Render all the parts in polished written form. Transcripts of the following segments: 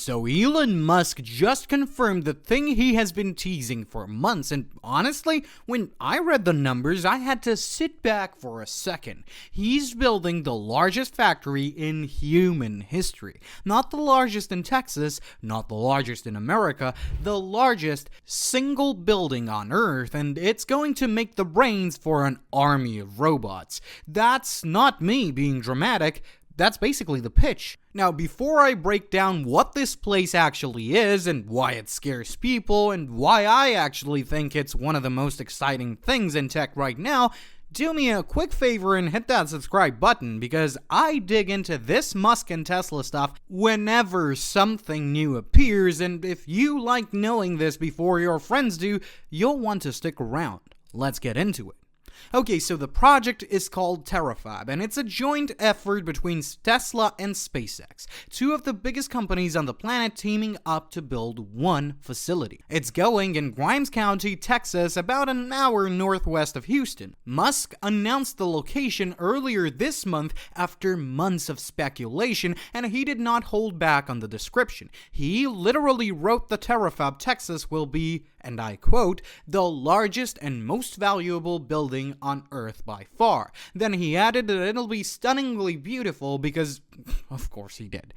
So Elon Musk just confirmed the thing he has been teasing for months, and honestly, when I read the numbers, I had to sit back for a second. He's building the largest factory in human history. Not the largest in Texas, not the largest in America, the largest single building on Earth, and it's going to make the brains for an army of robots. That's not me being dramatic. That's basically the pitch. Now, before I break down what this place actually is and why it scares people and why I actually think it's one of the most exciting things in tech right now, do me a quick favor and hit that subscribe button, because I dig into this Musk and Tesla stuff whenever something new appears, and if you like knowing this before your friends do, you'll want to stick around. Let's get into it. Okay, so the project is called Terafab, and it's a joint effort between Tesla and SpaceX, two of the biggest companies on the planet teaming up to build one facility. It's going in Grimes County, Texas, about an hour northwest of Houston. Musk announced the location earlier this month after months of speculation, and he did not hold back on the description. He literally wrote the Terafab, Texas will be, and I quote, the largest and most valuable building on Earth by far. Then he added that it'll be stunningly beautiful because, of course he did.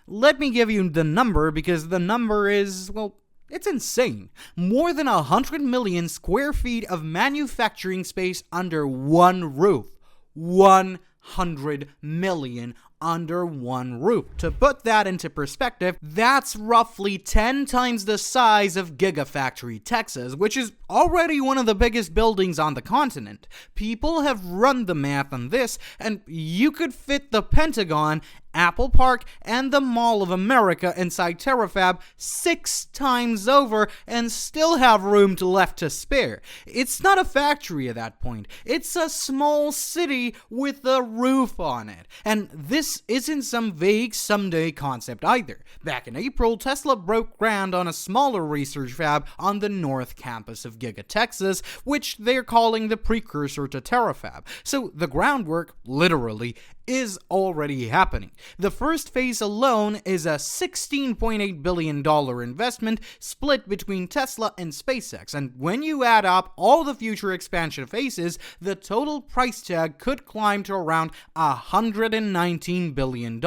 Let me give you the number, because the number is, well, it's insane. More than 100 million square feet of manufacturing space under one roof. 100 million under one roof. To put that into perspective, that's roughly 10 times the size of Gigafactory, Texas, which is already one of the biggest buildings on the continent. People have run the math on this, and you could fit the Pentagon, Apple Park, and the Mall of America inside Terafab 6 times over and still have room left to spare. It's not a factory at that point. It's a small city with a roof on it. And this isn't some vague someday concept either. Back in April, Tesla broke ground on a smaller research fab on the North Campus of Giga Texas, which they're calling the precursor to Terafab. So the groundwork, literally, is already happening. The first phase alone is a $16.8 billion investment split between Tesla and SpaceX, and when you add up all the future expansion phases, the total price tag could climb to around $119 billion.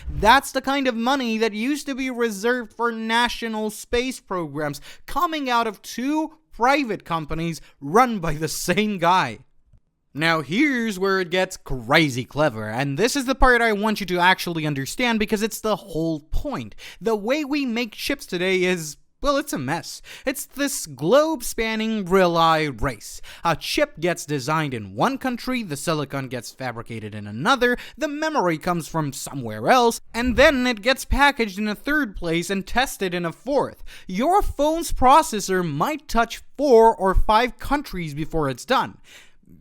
That's the kind of money that used to be reserved for national space programs coming out of two private companies run by the same guy. Now here's where it gets crazy clever, and this is the part I want you to actually understand because it's the whole point. The way we make chips today is, well, it's a mess. It's this globe-spanning relay race. A chip gets designed in one country, the silicon gets fabricated in another, the memory comes from somewhere else, and then it gets packaged in a third place and tested in a fourth. Your phone's processor might touch 4 or 5 countries before it's done.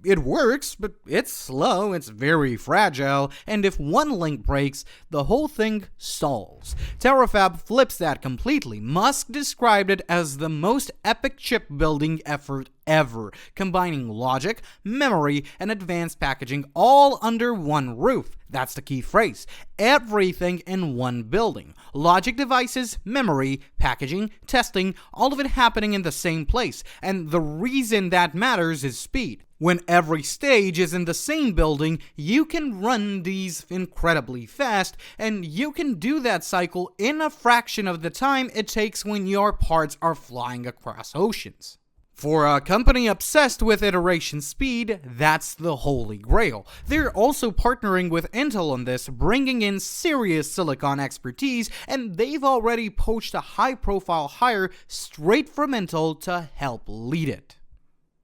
It works, but it's slow, it's very fragile, and if one link breaks, the whole thing stalls. Terafab flips that completely. Musk described it as the most epic chip building effort ever, combining logic, memory, and advanced packaging all under one roof. That's the key phrase. Everything in one building. Logic devices, memory, packaging, testing, all of it happening in the same place. And the reason that matters is speed. When every stage is in the same building, you can run these incredibly fast, and you can do that cycle in a fraction of the time it takes when your parts are flying across oceans. For a company obsessed with iteration speed, that's the holy grail. They're also partnering with Intel on this, bringing in serious silicon expertise, and they've already poached a high-profile hire straight from Intel to help lead it.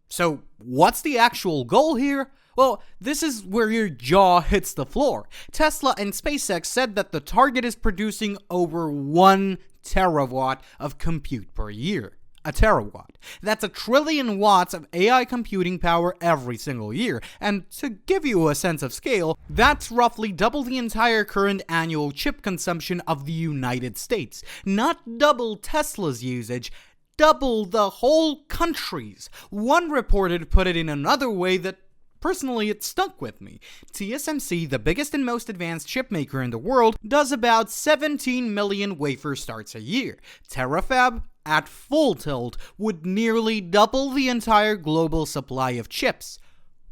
So, what's the actual goal here? Well, this is where your jaw hits the floor. Tesla and SpaceX said that the target is producing over 1 terawatt of compute per year. A terawatt. That's 1 trillion watts of AI computing power every single year. And to give you a sense of scale, that's roughly double the entire current annual chip consumption of the United States. Not double Tesla's usage, double the whole country's. One reporter put it in another way that personally, it stuck with me. TSMC, the biggest and most advanced chip maker in the world, does about 17 million wafer starts a year. Terafab, at full tilt, would nearly double the entire global supply of chips.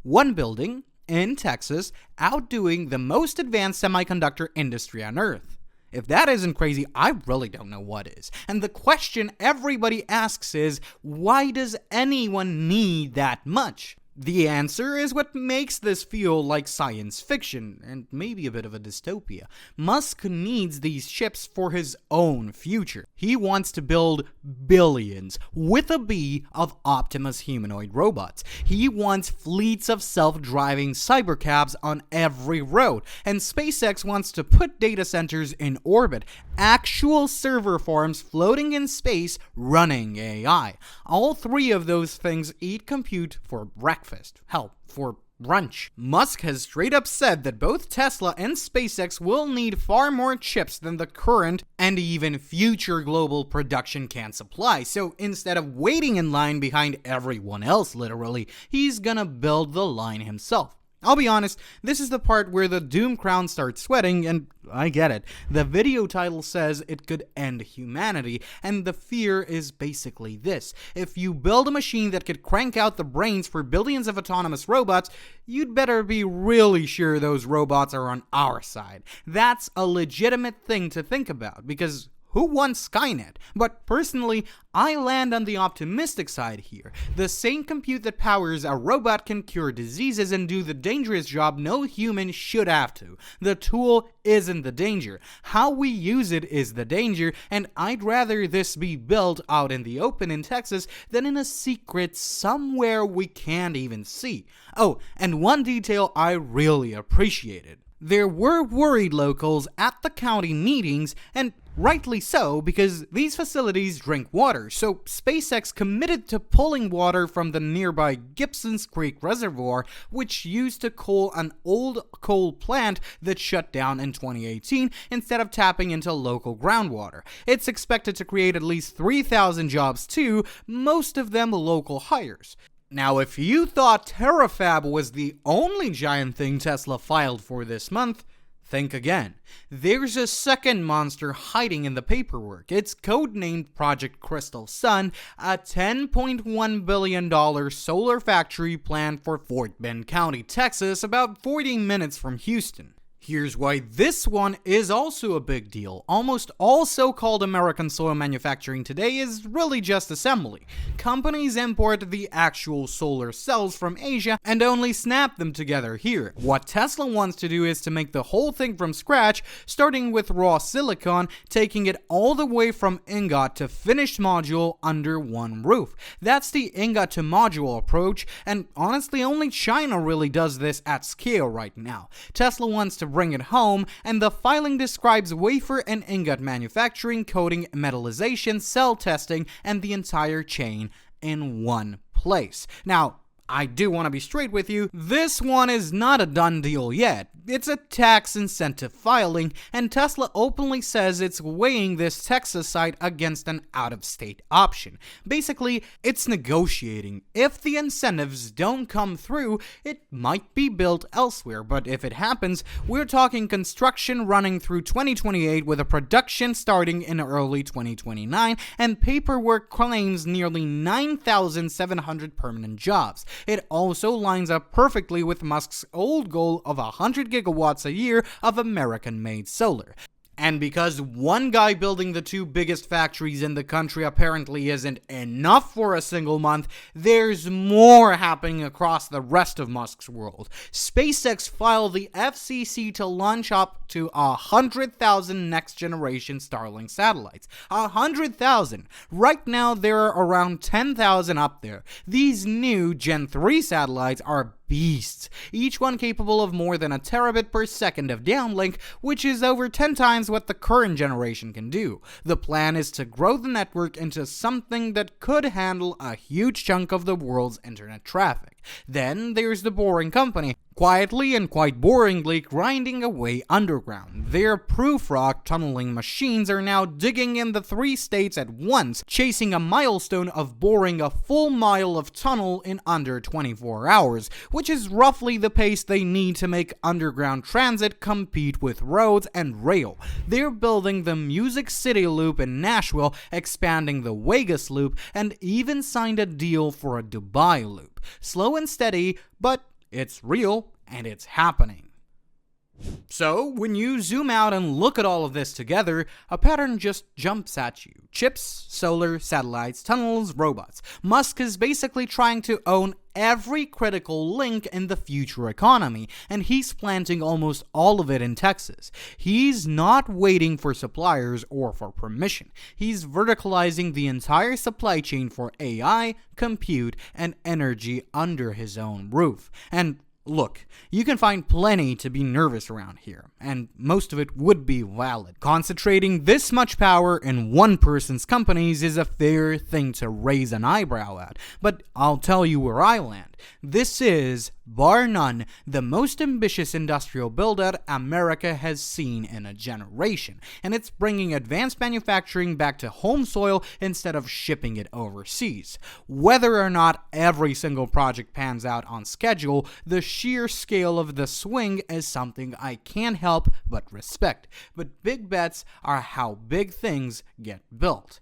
One building, in Texas, outdoing the most advanced semiconductor industry on Earth. If that isn't crazy, I really don't know what is. And the question everybody asks is, why does anyone need that much? The answer is what makes this feel like science fiction, and maybe a bit of a dystopia. Musk needs these chips for his own future. He wants to build billions, with a B, of Optimus humanoid robots. He wants fleets of self-driving cybercabs on every road, and SpaceX wants to put data centers in orbit, actual server farms floating in space running AI. All three of those things eat compute for breakfast. Hell, for brunch. Musk has straight up said that both Tesla and SpaceX will need far more chips than the current and even future global production can supply. So instead of waiting in line behind everyone else, literally, he's gonna build the line himself. I'll be honest, this is the part where the doom crown starts sweating, and I get it. The video title says it could end humanity, and the fear is basically this. If you build a machine that could crank out the brains for billions of autonomous robots, you'd better be really sure those robots are on our side. That's a legitimate thing to think about, because who wants Skynet? But personally, I land on the optimistic side here. The same compute that powers a robot can cure diseases and do the dangerous job no human should have to. The tool isn't the danger. How we use it is the danger, and I'd rather this be built out in the open in Texas than in a secret somewhere we can't even see. Oh, and one detail I really appreciated. There were worried locals at the county meetings, and rightly so, because these facilities drink water, so SpaceX committed to pulling water from the nearby Gibsons Creek Reservoir, which used to coal an old coal plant that shut down in 2018 instead of tapping into local groundwater. It's expected to create at least 3,000 jobs too, most of them local hires. Now, if you thought Terafab was the only giant thing Tesla filed for this month, think again. There's a second monster hiding in the paperwork. It's codenamed Project Crystal Sun, a $10.1 billion solar factory planned for Fort Bend County, Texas, about 40 minutes from Houston. Here's why this one is also a big deal. Almost all so-called American solar manufacturing today is really just assembly. Companies import the actual solar cells from Asia and only snap them together here. What Tesla wants to do is to make the whole thing from scratch, starting with raw silicon, taking it all the way from ingot to finished module under one roof. That's the ingot to module approach, and honestly only China really does this at scale right now. Tesla wants to bring it home, and the filing describes wafer and ingot manufacturing, coating, metallization, cell testing, and the entire chain in one place. Now, I do want to be straight with you, this one is not a done deal yet. It's a tax incentive filing, and Tesla openly says it's weighing this Texas site against an out-of-state option. Basically, it's negotiating. If the incentives don't come through, it might be built elsewhere, but if it happens, we're talking construction running through 2028 with a production starting in early 2029, and paperwork claims nearly 9,700 permanent jobs. It also lines up perfectly with Musk's old goal of 100 gigawatts a year of American-made solar. And because one guy building the two biggest factories in the country apparently isn't enough for a single month, there's more happening across the rest of Musk's world. SpaceX filed the FCC to launch up to 100,000 next-generation Starlink satellites. 100,000! Right now, there are around 10,000 up there. These new Gen 3 satellites are beasts, each one capable of more than a terabit per second of downlink, which is over 10 times what the current generation can do. The plan is to grow the network into something that could handle a huge chunk of the world's internet traffic. Then there's the boring company. quietly and quite boringly grinding away underground. Their proof rock tunneling machines are now digging in the 3 states at once, chasing a milestone of boring a full mile of tunnel in under 24 hours, which is roughly the pace they need to make underground transit compete with roads and rail. They're building the Music City Loop in Nashville, expanding the Vegas Loop, and even signed a deal for a Dubai Loop. Slow and steady, but it's real, and it's happening. So, when you zoom out and look at all of this together, a pattern just jumps at you. Chips, solar, satellites, tunnels, robots. Musk is basically trying to own every critical link in the future economy, and he's planting almost all of it in Texas. He's not waiting for suppliers or for permission. He's verticalizing the entire supply chain for AI, compute, and energy under his own roof. And look, you can find plenty to be nervous around here, and most of it would be valid. Concentrating this much power in one person's companies is a fair thing to raise an eyebrow at, but I'll tell you where I land. This is, bar none, the most ambitious industrial build-out America has seen in a generation, and it's bringing advanced manufacturing back to home soil instead of shipping it overseas. Whether or not every single project pans out on schedule, the sheer scale of the swing is something I can't help but respect. But big bets are how big things get built.